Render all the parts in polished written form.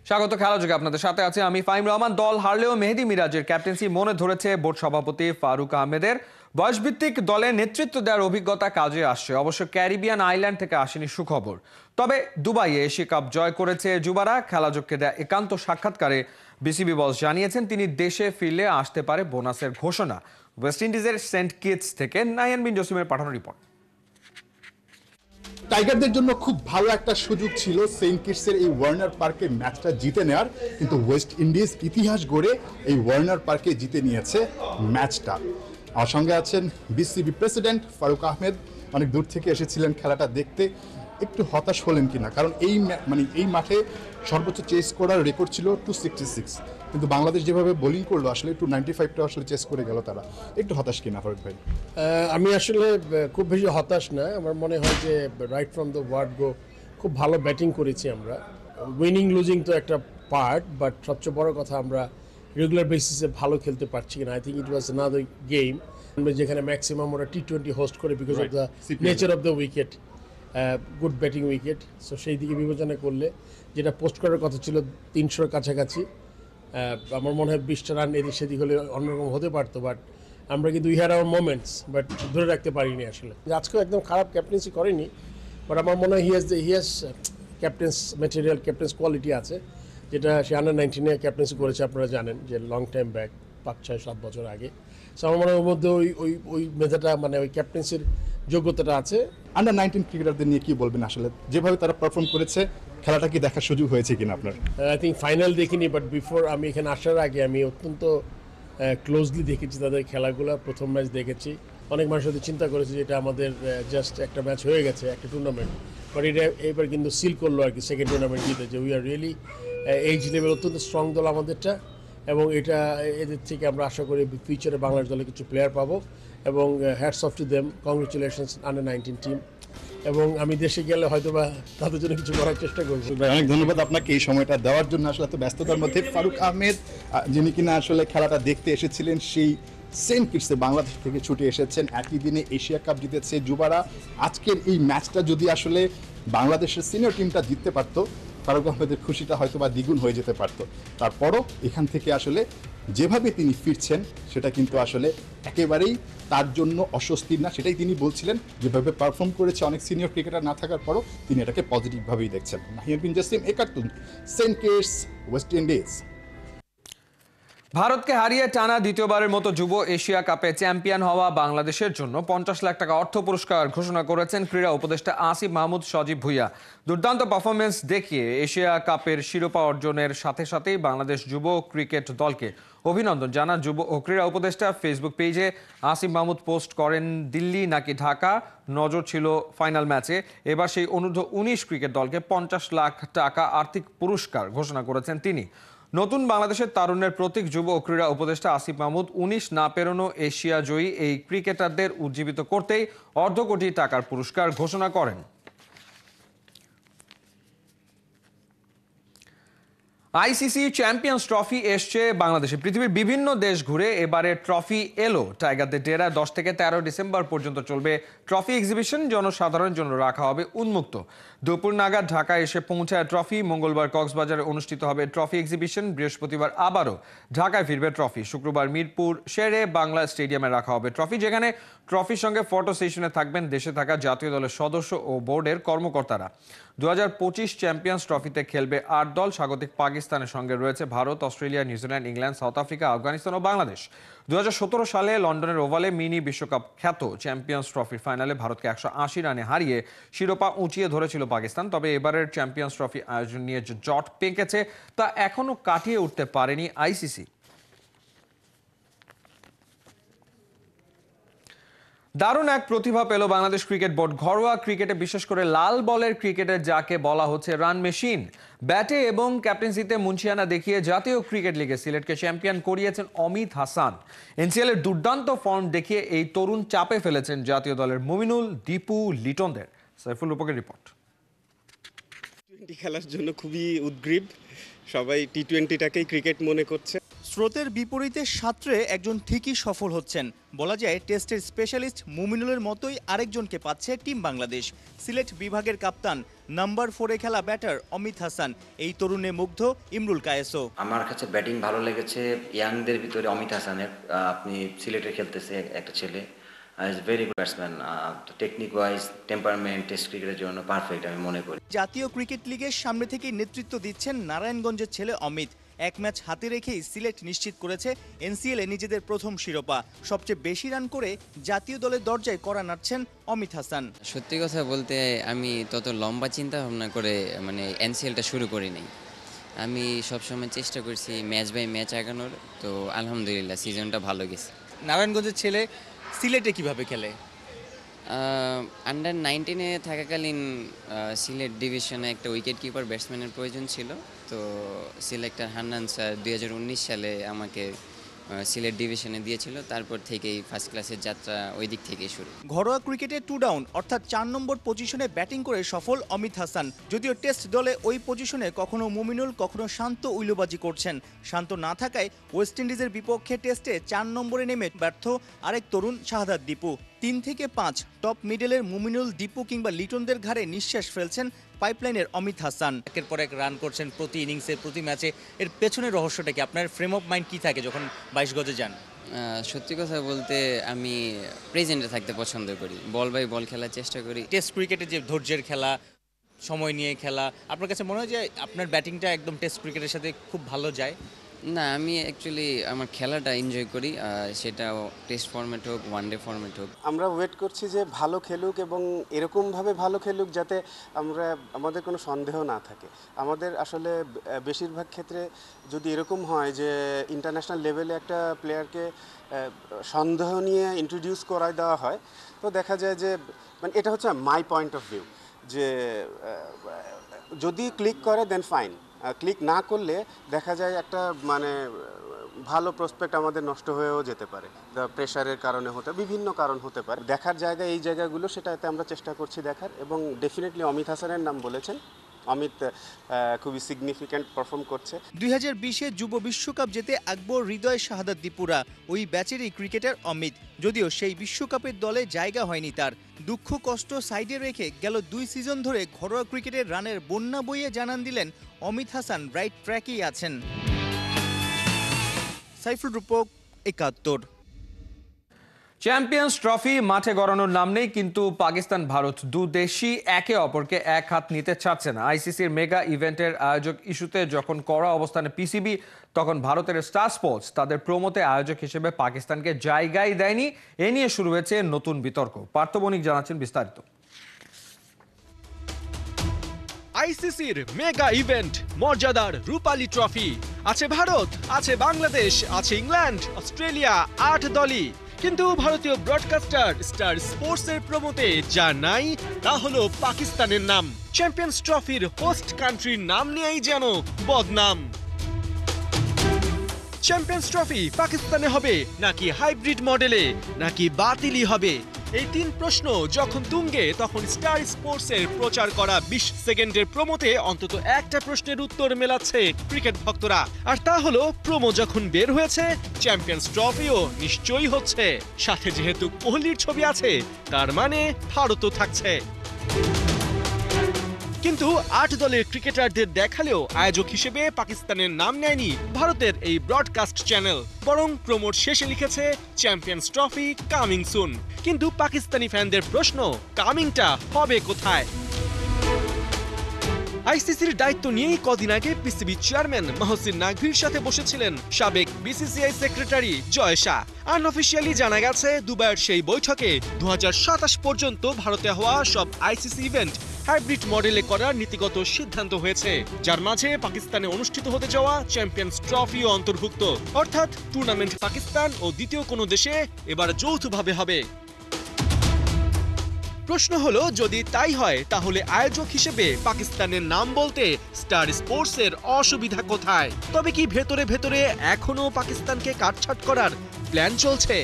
স্বাগত খেলাযোগে আপনাদের সাথে আছে আমি ফাহিম রহমান। দল হারলেও মেহেদী মিরাজের ক্যাপ্টেন্সি মনে ধরেছে বোর্ড সভাপতি ফারুক আহমেদের। বয়সভিত্তিক দলে নেতৃত্ব দেওয়ার অভিজ্ঞতা কাজে আসছে। অবশ্য ক্যারিবিয়ান আইল্যান্ড থেকে আসেনি সুখবর। তবে দুবাইয়ে এশিয়া কাপ জয় করেছে যুবারা। খেলাযোগকে দেয়া একান্ত সাক্ষাৎকারে বিসিবি বস জানিয়েছেন তিনি দেশে ফিরলে আসতে পারে বোনাসের ঘোষণা। ওয়েস্ট ইন্ডিজের সেন্ট কিটস থেকে নাইয়ান বিন জসিমের পাঠানো রিপোর্ট। টাইগারদের জন্য খুব ভালো একটা সুযোগ ছিল সেন্ট কিটসের এই ওয়ার্নার পার্কে ম্যাচটা জিতে নেওয়ার, কিন্তু ওয়েস্ট ইন্ডিজ ইতিহাস গড়ে এই ওয়ার্নার পার্কে জিতে নিয়েছে ম্যাচটা। আমার সঙ্গে আছেন বিসিবি প্রেসিডেন্ট ফারুক আহমেদ। অনেক দূর থেকে এসেছিলেন খেলাটা দেখতে, একটু হতাশ হলেন কিনা? কারণ এই মাঠে সর্বোচ্চ চেস করার রেকর্ড ছিল 266, কিন্তু বাংলাদেশ যেভাবে বোলিং করলো আসলে 295টা আসলে চেস করে গেল তারা। একটু হতাশ কিনা ফারুক ভাই? আমি আসলে খুব বেশি হতাশ না। আমার মনে হয় যে রাইট ফ্রম দ্য ওয়ার্ড গো খুব ভালো ব্যাটিং করেছি আমরা। উইনিং লুজিং তো একটা পার্ট, বাট সবচেয়ে বড় কথা আমরা রেগুলার বেসিসে ভালো খেলতে পারছি কিনা। I think it was another game যেখানে ম্যাক্সিমাম ওরা T20 হোস্ট করে because of the nature of the wicket, good batting wicket. So সেই দিকে বিবেচনা করলে যেটা পোস্ট করার কথা ছিল 300-র কাছাকাছি, আমার মনে হয় 20টা রান এদিক সেদিক হলে অন্যরকম হতে পারতো। বাট আমরা কিন্তু we had our moments, but ধরে রাখতে পারিনি আসলে। আজকেও একদম খারাপ ক্যাপ্টেন্সি করেনি, বাট আমার মনে হয় Hiyaz captain's material, captain's quality আছে, যেটা সে আন্ডার-19 ক্যাপ্টেন্সি করেছে। আপনারা জানেন যে লং টাইম ব্যাক 5-6-7 বছর আগে। সো আমার মনে হয় ওর মধ্যে ওই মেধাটা, মানে ওই ক্যাপ্টেন্সির যোগ্যতাটা আছে। আন্ডার-19 ক্রিকেটারদের নিয়ে কি বলবেন? আসলে যেভাবে তারা পারফর্ম করেছে, খেলাটা কি দেখার সুযোগ হয়েছে কিনা আপনার? আই থিঙ্ক ফাইনাল দেখিনি, বাট বিফোর আমি এখানে আসার আগে আমি অত্যন্ত ক্লোজলি দেখেছি তাদের খেলাগুলো। প্রথম ম্যাচ দেখেছি, অনেক মানুষ হয়তো চিন্তা করেছে যে এটা আমাদের জাস্ট একটা ম্যাচ হয়ে গেছে, একটা টুর্নামেন্ট, বাট এটা এবার কিন্তু সিল করলো আর কি সেকেন্ড টুর্নামেন্ট জিতে, যে we are really age level অত্যন্ত স্ট্রং দল আমাদেরটা। এবং এদের থেকে আমরা আশা করি ফিউচারে বাংলাদেশ দলে কিছু প্লেয়ার পাবো। এবং hats off to them, congratulations under nineteen team. এবং আমি দেশে গেলে হয়তো বা তাদের জন্য কিছু করার চেষ্টা করবো। অনেক ধন্যবাদ আপনাকে এই সময়টা দেওয়ার জন্য। আসলে এত ব্যস্ততার মধ্যে ফারুক আহমেদ, যিনি কিনা আসলে খেলাটা দেখতে এসেছিলেন সেই সেন্ট কিটসে, বাংলাদেশ থেকে ছুটে এসেছেন। একই দিনে এশিয়া কাপ জিতেছে যুবারা। আজকের এই ম্যাচটা যদি আসলে বাংলাদেশের সিনিয়র টিমটা জিততে পারতো, ফারুক আহমেদের খুশিটা হয়তো বা দ্বিগুণ হয়ে যেতে পারতো। তারপরও এখান থেকে আসলে যেভাবে তিনি ফিরছেন সেটা কিন্তু আসলে একেবারেই তার জন্য অস্বস্তির না, সেটাই তিনি বলছিলেন। যেভাবে পারফর্ম করেছে অনেক সিনিয়র ক্রিকেটার না থাকার পরও তিনি এটাকে পজিটিভভাবেই দেখছেন। নাহিয়ান বিন জসিম, একাত্তর, সেন্ট কিটস, ওয়েস্ট ইন্ডিজ। ভারতকে হারিয়ে টানা দ্বিতীয়বারের মতো যুব এশিয়া কাপে চ্যাম্পিয়ন হওয়া বাংলাদেশের জন্য 50 লাখ টাকা অর্থ পুরস্কার ঘোষণা করেছেন ক্রীড়া উপদেষ্টা আসিফ মাহমুদ সজীব ভুইয়া। দুর্দান্ত পারফরমেন্স দেখিয়ে এশিয়া কাপের শিরোপা অর্জনের সাথে সাথেই বাংলাদেশ যুব ক্রিকেট দলকে অভিনন্দন জানান যুব ও ক্রীড়া উপদেষ্টা। ফেসবুক পেজে আসিফ মাহমুদ পোস্ট করেন, দিল্লি নাকি ঢাকা, নজর ছিল ফাইনাল ম্যাচে। এবার সেই অনূর্ধ্ব-19 ক্রিকেট দলকে 50 লাখ টাকা আর্থিক পুরস্কার ঘোষণা করেছেন তিনি। নতুন বাংলাদেশের তারুণ্যের প্রতীক যুব ও ক্রীড়া উপদেষ্টা আসিফ মাহমুদ 19 না পেরোনো এশিয়া জয়ী এই ক্রিকেটারদের উজ্জীবিত করতেই অর্ধ কোটি টাকার পুরস্কার ঘোষণা করেন। আইসিসি চ্যাম্পিয়ন্স ট্রফি এসছে বাংলাদেশে। পৃথিবীর বিভিন্ন দেশ ঘুরে এবারে ট্রফি এলো টাইগারদের ডেরায়। 10 থেকে 13 ডিসেম্বর পর্যন্ত চলবে ট্রফি এক্সিবিশন। জনসাধারণের জন্য রাখা হবে উন্মুক্ত। দুপুর নাগাদ ঢাকায় এসে পৌঁছায় ট্রফি। মঙ্গলবার কক্সবাজারে অনুষ্ঠিত হবে ট্রফি এক্সিবিশন। বৃহস্পতিবার আবারও ঢাকায় ফিরবে ট্রফি। শুক্রবার মিরপুর শেরে বাংলা স্টেডিয়ামে রাখা হবে ট্রফি, যেখানে ট্রফির সঙ্গে ফটো সেশনে থাকবেন দেশে থাকা জাতীয় দলের সদস্য ও বোর্ডের কর্মকর্তারা। 2025 চ্যাম্পিয়ন্স ট্রফিতে খেলবে 8 দল। স্বাগতিক পাকিস্তানের সঙ্গে রয়েছে Bharat, Australia, New Zealand, England, South Africa, Afghanistan ও বাংলাদেশ। 2017 সালে লন্ডনের ওভালে মিনি বিশ্বকাপ খ্যাত চ্যাম্পিয়ন্স ট্রফির ফাইনালে ভারতকে 180 রানে হারিয়ে শিরোপা উঁচিয়ে ধরেছিল পাকিস্তান। তবে এবারের চ্যাম্পিয়ন্স ট্রফি আয়োজন নিয়ে যে জট পেকেছে তা এখনো কাটিয়ে উঠতে পারেনি আইসিসি। দারুণ এক প্রতিভা পেল বাংলাদেশ ক্রিকেট বোর্ড। ঘরোয়া ক্রিকেটে, বিশেষ করে লাল বলের ক্রিকেটে যাকে বলা হচ্ছে রান মেশিন, ব্যাটে এবং ক্যাপ্টেন্সিতে মুন্সিয়ানা দেখিয়ে জাতীয় ক্রিকেট লিগে সিলেটকে চ্যাম্পিয়ন করিয়েছেন অমিত হাসান। এনসিএল এর দুর্দান্ত ফর্ম দেখিয়ে এই তরুণ চাপে ফেলেছেন জাতীয় দলের মুমিনুল, দীপু, লিটনদের। সাইফুল রূপকের রিপোর্ট। টি-20 খেলার জন্য খুবই উদ্গ্রীব সবাই। টি-20টাকেই ক্রিকেট মনে করছে। স্রোতের বিপরীতে সাঁতরে একজন ঠিকই সফল হচ্ছেন। বলা যায় টেস্টের স্পেশালিস্ট মুমিনুলের মতোই আরেকজনকে পাচ্ছে টিম বাংলাদেশ। সিলেট বিভাগের কাপ্তান নাম্বার 4-এ খেলা ব্যাটার অমিত হাসান, এই তরুণে মুগ্ধ ইমরুল কায়েসও। আমার কাছে ব্যাটিং ভালো লেগেছে ইয়াংদের ভিতরে অমিত হাসানের। আপনি সিলেটে খেলতেছে একটা ছেলে, is very good batsman. Technique wise, temperament test ক্রিকেটের জন্য পারফেক্ট আমি মনে করি। জাতীয় ক্রিকেট লিগের সামনে থেকেই নেতৃত্ব দিচ্ছেন নারায়ণগঞ্জের ছেলে অমিত। এক ম্যাচ হাতে রেখেই সিলেট নিশ্চিত করেছে এনসিএলে নিজেদের প্রথম শিরোপা। সবচেয়ে বেশি রান করে জাতীয় দলের দরজায় কড়া নাড়ছেন অমিত হাসান। সত্যি কথা বলতে আমি তত লম্বা চিন্তা ভাবনা করে এনসিএলটা শুরু করি নাই। আমি সবসময় চেষ্টা করছি ম্যাচ বাই ম্যাচ আগানোর, তো আলহামদুলিল্লাহ সিজনটা ভালো গেছে। নারায়ণগঞ্জের ছেলে সিলেটে কিভাবে খেলে? আন্ডার 19-এ থাকাকালীন সিলেট ডিভিশনে একটা উইকেট কিপার ব্যাটসম্যানের প্রয়োজন ছিল, তো সিলেক্টর হান্নান স্যার 2019 সালে আমাকে সিলেট ডিভিশনে দিয়েছিল। তারপর থেকেই ফার্স্ট ক্লাসের যাত্রা ওই দিক থেকেই শুরু। ঘরোয়া ক্রিকেটে 2 ডাউন অর্থাৎ 4 নম্বর পজিশনে ব্যাটিং করে সফল অমিত হাসান। যদিও টেস্ট দলে ওই পজিশনে কখনো মুমিনুল কখনো শান্ত উইলোবাজি করছেন। শান্ত না থাকায় ওয়েস্ট ইন্ডিজের বিপক্ষে টেস্টে 4 নম্বরে নেমে ব্যর্থ আরেক তরুণ শাহাদাত দীপু। 3 থেকে 5 টপ মিডলের মুমিনুল, দীপু কিংবা লিটনদের ঘাড়ে নিঃশ্বাস ফেলছেন পাইপলাইনের অমিত হাসান। একের পর এক রান করছেন প্রতি ইনিংসে, প্রতি ম্যাচে। এর পেছনের রহস্যটা কি? আপনার ফ্রেম অফ মাইন্ড কি থাকে যখন 22 গজে যান? সত্যি কথা বলতে আমি প্রেজেন্টে থাকতে পছন্দ করি, বল বাই বল খেলার চেষ্টা করি। টেস্ট ক্রিকেটে যে ধৈর্যের খেলা, সময় নিয়ে খেলা, আপনার কাছে মনে হয় যে আপনার ব্যাটিংটা একদম টেস্ট ক্রিকেটের সাথে খুব ভালো যায়? না, আমি অ্যাকচুয়ালি আমার খেলাটা এনজয় করি, সেটা টেস্ট ফরম্যাট হোক, ওয়ানডে ফরম্যাট হোক। আমরা ওয়েট করছি যে ভালো খেলুক এবং এরকমভাবে ভালো খেলুক যাতে আমাদের কোনো সন্দেহ না থাকে। আমাদের আসলে বেশিরভাগ ক্ষেত্রে যদি এরকম হয় যে ইন্টারন্যাশনাল লেভেলে একটা প্লেয়ারকে সন্দেহ নিয়ে ইন্ট্রোডিউস করায় দেওয়া হয়, তো দেখা যায় যে মানে এটা হচ্ছে মাই পয়েন্ট অফ ভিউ, যে যদি ক্লিক করে দেন ফাইন, ক্লিক না করলে দেখা যায় একটা মানে ভালো প্রসপেক্ট আমাদের নষ্ট হয়েও যেতে পারে। প্রেশারের কারণে বিভিন্ন কারণ হতে পারে। দেখার জায়গা এই জায়গাগুলো, সেটাতে আমরা চেষ্টা করছি দেখার। এবং ডেফিনেটলি অমিত হাসানের নাম বলেছেন, অমিত খুবই সিগনিফিক্যান্ট পারফর্ম করছে। 2020-এ যুব বিশ্বকাপ জেতে আকবর, হৃদয়, শাহাদাত দীপুরা ওই ব্যাচেরই ক্রিকেটার অমিত। যদিও সেই বিশ্বকাপের দলে জায়গা হয়নি তার। দুঃখ কষ্ট সাইডে রেখে গেল 2 সিজন ধরে ঘরোয়া ক্রিকেটের রানের বন্যা বইয়ে জানান দিলেন অমিত হাসান রাইট ট্র্যাকেই আছেন। সাইফুল রূপক, 71। চ্যাম্পিয়ন্স ট্রফি মাঠে গড়ানোর নাম নেই, কিন্তু পাকিস্তান ভারত দু দেশই একে অপরকে এক হাত নিতে চাচ্ছে না। আইসিসির মেগা ইভেন্টের আয়োজক ইস্যুতে যখন কড়া অবস্থানে পিসিবি, তখন ভারতের স্টার স্পোর্টস তাদের প্রোমোতে আয়োজক হিসেবে পাকিস্তানকে জায়গাই দেয়নি। এ নিয়ে শুরু হয়েছে নতুন বিতর্ক। পার্থ বণিক জানাচ্ছেন বিস্তারিত। আইসিসির মেগা ইভেন্ট, মর্যাদার রূপালী ট্রফি। আছে ভারত, আছে বাংলাদেশ, আছে ইংল্যান্ড, অস্ট্রেলিয়া, 8 দলই। কিন্তু ভারতীয় ব্রডকাস্টার স্টার স্পোর্টসের প্রমোতে যা নাই তা হলো পাকিস্তানের নাম। চ্যাম্পিয়ন্স ট্রফির হোস্ট কান্ট্রির নাম নিয়েই যেন বদনাম। চ্যাম্পিয়ন্স ট্রফি পাকিস্তানে হবে নাকি হাইব্রিড মডেলে, নাকি বাতিলই হবে? এই 3 প্রশ্ন যখন তুঙ্গে, তখন স্টার স্পোর্টসের প্রচার করা 20 সেকেন্ডের প্রোমোতে অন্তত একটা প্রশ্নের উত্তর মেলাচ্ছে ক্রিকেট ভক্তরা। আর তা হলো, প্রোমো যখন বের হয়েছে, চ্যাম্পিয়ন্স ট্রফিও নিশ্চয়ই হচ্ছে। সাথে যেহেতু কোহলির ছবি আছে, তার মানে ভারতও থাকছে। কিন্তু 8 দলের ক্রিকেটারদের দেখালেও আয়োজক হিসেবে পাকিস্তানের নাম নেয়নি ভারতের এই ব্রডকাস্ট চ্যানেল। বরং প্রমোট শেষে লিখেছে চ্যাম্পিয়ন্স ট্রফি কামিং সুন। কিন্তু পাকিস্তানি ফ্যানদের প্রশ্ন, কামিংটা হবে কোথায়? আইসিসির দায়িত্ব নিয়েই কদিন আগে পিসিবি চেয়ারম্যান মহসিন নাকভির সাথে বসেছিলেন সাবেক বিসিসিআই সেক্রেটারি জয় শাহ। আনঅফিশিয়ালি জানা গেছে, দুবাইয়ের সেই বৈঠকে 2027 পর্যন্ত ভারতে হওয়া সব আইসিসি ইভেন্ট হাইব্রিড মডেলে করার নীতিগত সিদ্ধান্ত হয়েছে, যার মাঝে পাকিস্তানে অনুষ্ঠিত হতে যাওয়া চ্যাম্পিয়ন্স ট্রফিও অন্তর্ভুক্ত। অর্থাৎ টুর্নামেন্ট পাকিস্তান ও দ্বিতীয় কোনো দেশে এবার যৌথভাবে হবে। প্রশ্ন হলো, যদি তাই হয় তাহলে আয়োজক হিসেবে পাকিস্তানের নাম বলতে স্টার স্পোর্টসের অসুবিধা কোথায়? তবে কি ভেতরে ভেতরে এখনো পাকিস্তানকে কাটছাট করার প্ল্যান চলছে?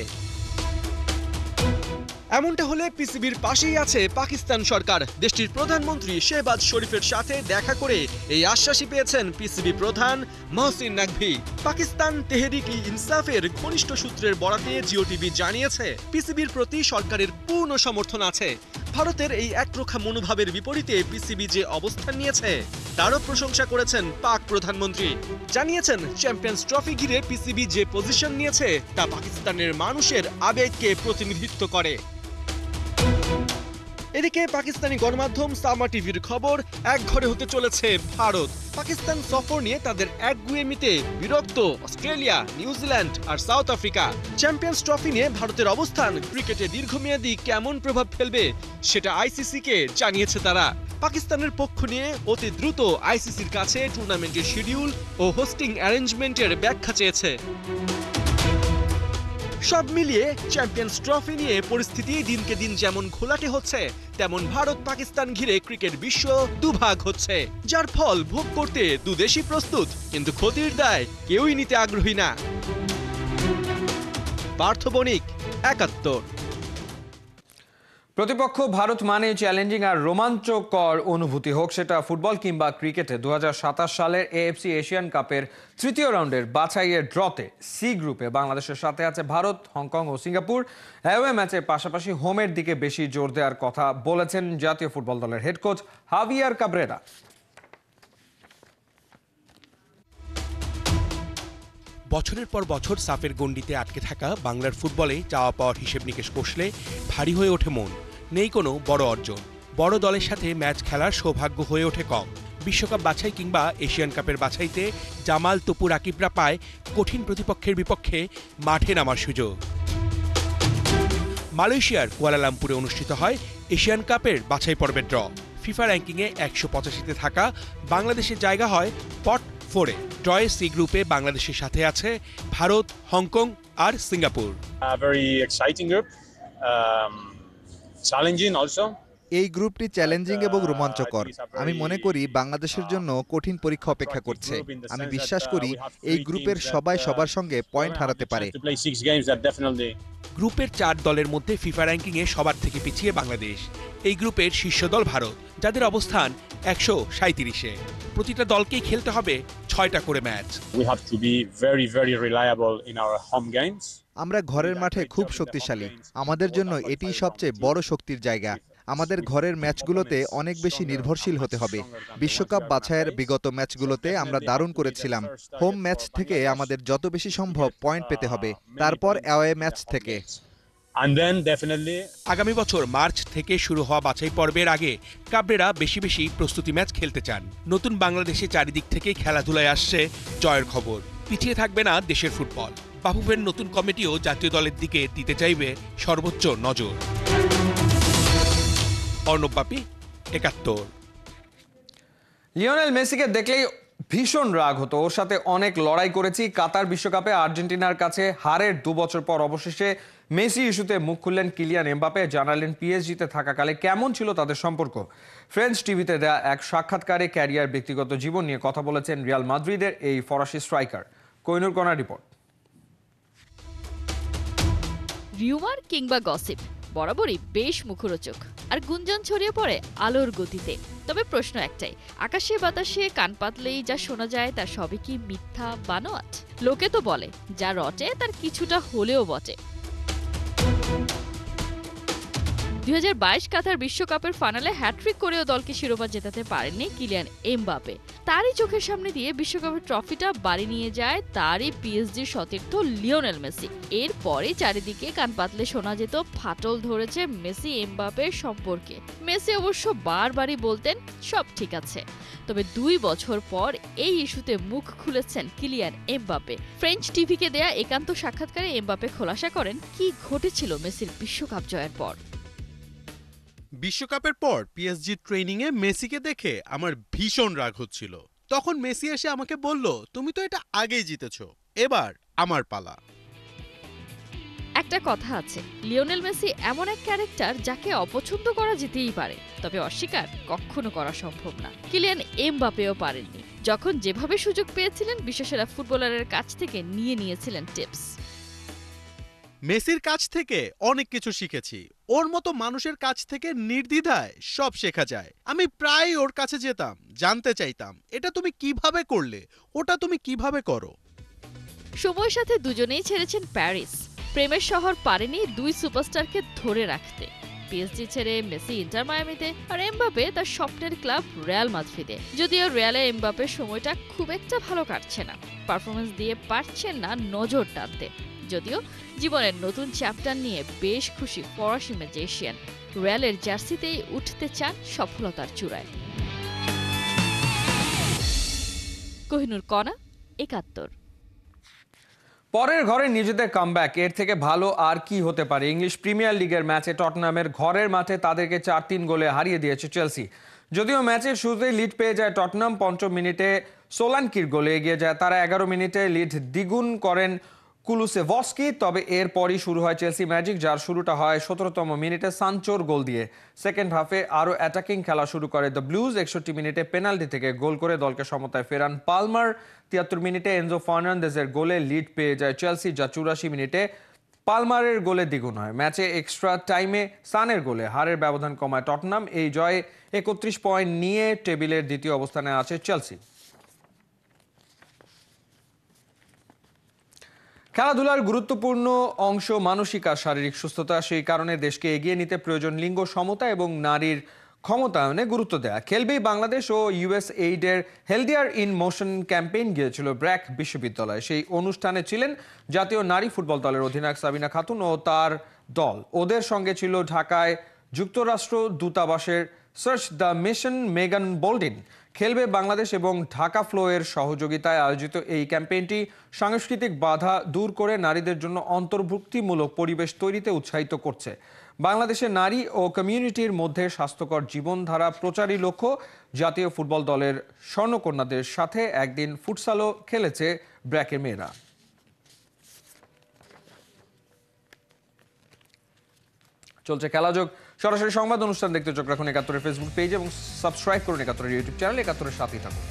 এমনটা হলে পিসিবির পাশেই আছে পাকিস্তান সরকার। দেশটির প্রধানমন্ত্রী শেহবাজ শরীফের সাথে দেখা করে এই আশ্বাসই পেয়েছেন পিসিবি প্রধান মহসিন নাকভি। পাকিস্তান তেহরিক-ই-ইনসাফের ঘনিষ্ঠ সূত্রের বরাতে জিও টিভি জানিয়েছে, পিসিবির প্রতি সরকারের পূর্ণ সমর্থন আছে। ভারতের এই একরোখা মনোভাবের বিপরীতে পিসিবি যে অবস্থান নিয়েছে তারও প্রশংসা করেছেন পাক প্রধানমন্ত্রী। জানিয়েছেন, চ্যাম্পিয়ন্স ট্রফি ঘিরে পিসিবি যে পজিশন নিয়েছে তা পাকিস্তানের মানুষের আবেগকে প্রতিনিধিত্ব করে। এদিকে পাকিস্তানি গণমাধ্যম সামা টিভির খবর, এক ঘরে হতে চলেছে ভারত। পাকিস্তান সফর নিয়ে তাদের একগুঁয়েমিতে বিরক্ত অস্ট্রেলিয়া, নিউজিল্যান্ড আর সাউথ আফ্রিকা। চ্যাম্পিয়ন্স ট্রফি নিয়ে ভারতের অবস্থান ক্রিকেটে দীর্ঘমেয়াদী কেমন প্রভাব ফেলবে সেটা আইসিসিকে জানিয়েছে তারা। পাকিস্তানের পক্ষ নিয়ে অতি দ্রুত আইসিসির কাছে টুর্নামেন্টের শিডিউল ও হোস্টিং অ্যারেঞ্জমেন্টের ব্যাখ্যা চেয়েছে। সব মিলিয়ে চ্যাম্পিয়ন্স ট্রফি নিয়ে পরিস্থিতি দিনকে দিন যেমন ঘোলাটে হচ্ছে, তেমন ভারত পাকিস্তান ঘিরে ক্রিকেট বিশ্ব দুভাগ হচ্ছে, যার ফল ভোগ করতে দুদেশই প্রস্তুত, কিন্তু ক্ষতির দায় কেউই নিতে আগ্রহী না। পার্থ বণিক, ৭১। প্রতিপক্ষ ভারত মানে চ্যালেঞ্জিং আর রোমাঞ্চকর অনুভূতি, হোক সেটা ফুটবল কিংবা ক্রিকেটে। 2027 সালের এএফসি এশিয়ান কাপের তৃতীয় রাউন্ডের বাছাইয়ের ড্রতে সি গ্রুপে বাংলাদেশের সাথে আছে ভারত, হংকং ও সিঙ্গাপুর। অ্যাওয়ে ম্যাচের পাশাপাশি হোমের দিকে বেশি জোর দেওয়ার কথা বলেছেন জাতীয় ফুটবল দলের হেড কোচ হাভিয়ার কাব্রেরা। বছরের পর বছর সাফের গণ্ডিতে আটকে থাকা বাংলার ফুটবলে চাওয়া পাওয়ার হিসেব নিকেশ কষলে ভারী হয়ে ওঠে মন। নেই কোনো বড় অর্জন, বড় দলের সাথে ম্যাচ খেলার সৌভাগ্য হয়ে ওঠে কম। বিশ্বকাপ বাছাই কিংবা এশিয়ান কাপের বাছাইতে জামাল, তপু, রাকিবরা পায় কঠিন প্রতিপক্ষের বিপক্ষে মাঠে নামার সুযোগ। মালয়েশিয়ার কুয়ালালামপুরে অনুষ্ঠিত হয় এশিয়ান কাপের বাছাই পর্বের ড্র। ফিফা র্যাঙ্কিংয়ে 185-তে থাকা বাংলাদেশের জায়গা হয় পট 4-এ। ড্রয়ে সি গ্রুপে বাংলাদেশের সাথে আছে ভারত, হংকং আর সিঙ্গাপুর। এই গ্রুপটি চ্যালেঞ্জিং এবং রোমাঞ্চকর। আমি মনে করি বাংলাদেশের জন্য কঠিন পরীক্ষা অপেক্ষা করছে। আমি বিশ্বাস করি এই গ্রুপের সবাই সবার সঙ্গে পয়েন্ট হারাতে পারে। গ্রুপের 4 দলের মধ্যে ফিফা র্যাঙ্কিংয়ে সবার থেকে পিছিয়ে বাংলাদেশ। এই গ্রুপের শীর্ষ দল ভারত, যাদের অবস্থান 137-এ। প্রতিটা দলকেই খেলতে হবে 6টা করে ম্যাচ। আমরা ঘরের মাঠে খুব শক্তিশালী। আমাদের জন্য এটিই সবচেয়ে বড় শক্তির জায়গা। আমাদের ঘরের ম্যাচগুলোতে অনেক বেশি নির্ভরশীল হতে হবে। বিশ্বকাপ বাছাইয়ের বিগত ম্যাচগুলোতে আমরা দারুণ করেছিলাম। হোম ম্যাচ থেকে আমাদের যত বেশি সম্ভব পয়েন্ট পেতে হবে, তারপর অ্যাওয়ে ম্যাচ থেকে। আগামী বছর মার্চ থেকে শুরু হওয়া বাছাই পর্বের আগে কাবরেরা বেশি বেশি প্রস্তুতি ম্যাচ খেলতে চান। নতুন বাংলাদেশে চারিদিক থেকে খেলাধুলায় আসছে জয়ের খবর। পিছিয়ে থাকবে না দেশের ফুটবল। বাফুফের নতুন কমিটিও জাতীয় দলের দিকে দিতে চাইবে সর্বোচ্চ নজর। অর্ণব বাপি, ৭১। লিওনেল মেসিকে দেখলেই ভীষণ রাগ হতো। ওর সাথে অনেক লড়াই করেছি। কাতার বিশ্বকাপে আর্জেন্টিনার কাছে হারের 2 বছর পর অবশেষে মেসি ইস্যুতে মুখ খুললেন কিলিয়ান এমবাপে। জানালেন পিএসজিতে থাকাকালে কেমন ছিল তাদের সম্পর্ক। ফ্রেঞ্চ টিভিতে দেয়া এক সাক্ষাৎকারে ক্যারিয়ার, ব্যক্তিগত জীবন নিয়ে কথা বলেছেন রিয়াল মাদ্রিদের এই ফরাসি স্ট্রাইকার। কোহিনুর কণার রিপোর্ট। রিউমার কিংবা গসিপ বরাবরই বেশ মুখরোচক, আর গুঞ্জন ছড়িয়ে পড়ে আলোর গতিতে। তবে প্রশ্ন একটাই, আকাশে বাতাসে কান পাতলেই যা শোনা যায় তা সবই কি মিথ্যা বানোয়াট? লোকে তো বলে যা রটে তার কিছুটা হলেও বটে। 2022 কাতার বিশ্বকাপের ফাইনালে হ্যাট্রিক করেও দলকে শিরোপা জেতাতে পারেননি কিলিয়ান এমবাপে। তারই চোখের সামনে দিয়ে বিশ্বকাপের ট্রফিটা বাড়ি নিয়ে যায় তারই পিএসজির সতীর্থ লিওনেল মেসি। এরপরে চারিদিকে কান পাতলে শোনা যেত ফাটল ধরেছে মেসি এমবাপের সম্পর্কে। মেসি অবশ্য বারবারই বলতেন সব ঠিক আছে। তবে 2 বছর পর এই ইস্যুতে মুখ খুলেছেন কিলিয়ান এমবাপে। ফ্রেঞ্চ টিভিকে দেয়া একান্ত সাক্ষাৎকারে এমবাপে খোলাসা করেন কি ঘটেছিল মেসির বিশ্বকাপ জয়ের পর। বিশ্বকাপের পর পিএসজি ট্রেনিংয়ে মেসিকে দেখে আমার ভীষণ রাগ হচ্ছিল। তখন মেসি এসে আমাকে বলল, তুমি তো এটা আগেই জিতেছো, এবার আমার পালা। একটা কথা আছে, লিওনেল মেসি এমন এক ক্যারেক্টার যাকে অপছন্দ করা যেতেই পারে, তবে অস্বীকার কখনো করা সম্ভব না। কিলিয়ান এমবাপেও পারেননি। যখন যেভাবে সুযোগ পেয়েছিলেন বিশ্বসেরা ফুটবলারের কাছ থেকে নিয়েছিলেন টিপস। মেসির কাছ থেকে অনেক কিছু শিখেছি। ওর মতো মানুষের কাছ থেকে নির্দ্বিধায় সব শেখা যায়। আমি প্রায় ওর কাছে যেতাম, জানতে চাইতাম এটা তুমি কিভাবে করলে, ওটা তুমি কিভাবে করো। সময়ের সাথে দুজনেই ছেড়েছেন প্যারিস। প্রেমের শহর পারেনি দুই সুপারস্টারকে ধরে রাখতে। পিএসজি ছেড়ে মেসি ইন্টার মায়ামিতে, আর এমবাপে তার স্বপ্নের ক্লাব রিয়াল মাদ্রিদে। যদিও রিয়ালে এমবাপের সময়টা খুব একটা ভালো কাটছে না, পারফরমেন্স দিয়ে পারছেন না নজর টানতে। যদিও জীবনের নতুন চ্যাপ্টার নিয়ে বেশ খুশি ফরাসি ম্যাজিশিয়ান। রিয়ালের জার্সিতেই উঠতে চান সফলতার চূড়ায়। কোহিনুর কণা, ৭১। পরের ঘরে নিজেদের কামব্যাক, এর থেকে ভালো আর কি হতে পারে? ইংলিশ প্রিমিয়ার লিগের ম্যাচে টটনামের ঘরের মাঠে তাদেরকে ৪-৩ গোলে হারিয়ে দিয়েছে চেলসি। যদিও ম্যাচের শুরুতেই লিড পেয়ে যায় টটনাম, ৫ম মিনিটে সোলানকির গোলে এগিয়ে যায় তারা। ১১ মিনিটে লিড দ্বিগুণ করেন কুলুসেভস্কি। তবে এরপরই শুরু হয় চেলসি ম্যাজিক, যার শুরুটা হয় ১৭তম মিনিটে সানচোর গোল দিয়ে। সেকেন্ড হাফে আরও অ্যাটাকিং খেলা শুরু করে দ্য ব্লুজ। ৬১ মিনিটে পেনাল্টি থেকে গোল করে দলকে সমতায় ফেরান পালমার। ৭৩ মিনিটে এনজো ফার্নান্দেজের গোলে লিড পেয়ে যায় চেলসি, যা ৮৪ মিনিটে পালমারের গোলে দ্বিগুণ হয়। ম্যাচে এক্সট্রা টাইমে সানের গোলে হারের ব্যবধান কমায় টটনাম। এই জয়ে ৩১ পয়েন্ট নিয়ে টেবিলের দ্বিতীয় অবস্থানে আছে চেলসি। খেলাধুলার গুরুত্বপূর্ণ অংশ মানসিক আর শারীরিক সুস্থতা। সেই কারণে দেশকে এগিয়ে নিতে প্রয়োজন লিঙ্গ সমতা এবং নারীর ক্ষমতায়নে গুরুত্ব দেয়া। খেলবেই বাংলাদেশ ও ইউএসএইডের হেলদিয়ার ইন মোশন ক্যাম্পেইন গিয়েছিল ব্র্যাক বিশ্ববিদ্যালয়ে। সেই অনুষ্ঠানে ছিলেন জাতীয় নারী ফুটবল দলের অধিনায়ক সাবিনা খাতুন ও তার দল। ওদের সঙ্গে ছিল ঢাকায় যুক্তরাষ্ট্র দূতাবাসের সার্চ দ্য মিশন মেগান বোল্ডিন। খেলবে বাংলাদেশ এবং ঢাকা ফ্লো এর সহযোগিতায় আয়োজিত এই ক্যাম্পেইনটি সাংস্কৃতিক বাধা দূর করে নারীদের জন্য অন্তর্ভুক্তিমূলক পরিবেশ তৈরিতে উৎসাহিত করছে। বাংলাদেশের নারী ও কমিউনিটির মধ্যে স্বাস্থ্যকর জীবনধারা প্রচারই লক্ষ্য। জাতীয় ফুটবল দলের স্বর্ণকন্যাদের সাথে একদিন ফুটসালও খেলেছে ব্র্যাকের মেয়েরা। চলছে খেলাযোগ। সরাসরি সংবাদ অনুষ্ঠান দেখতে চোখ রাখুন ৭১-এর ফেসবুক পেজ এবং সাবস্ক্রাইব করুন ৭১-এর ইউটিউব চ্যানেল। ৭১-এর সাথেই থাকুন।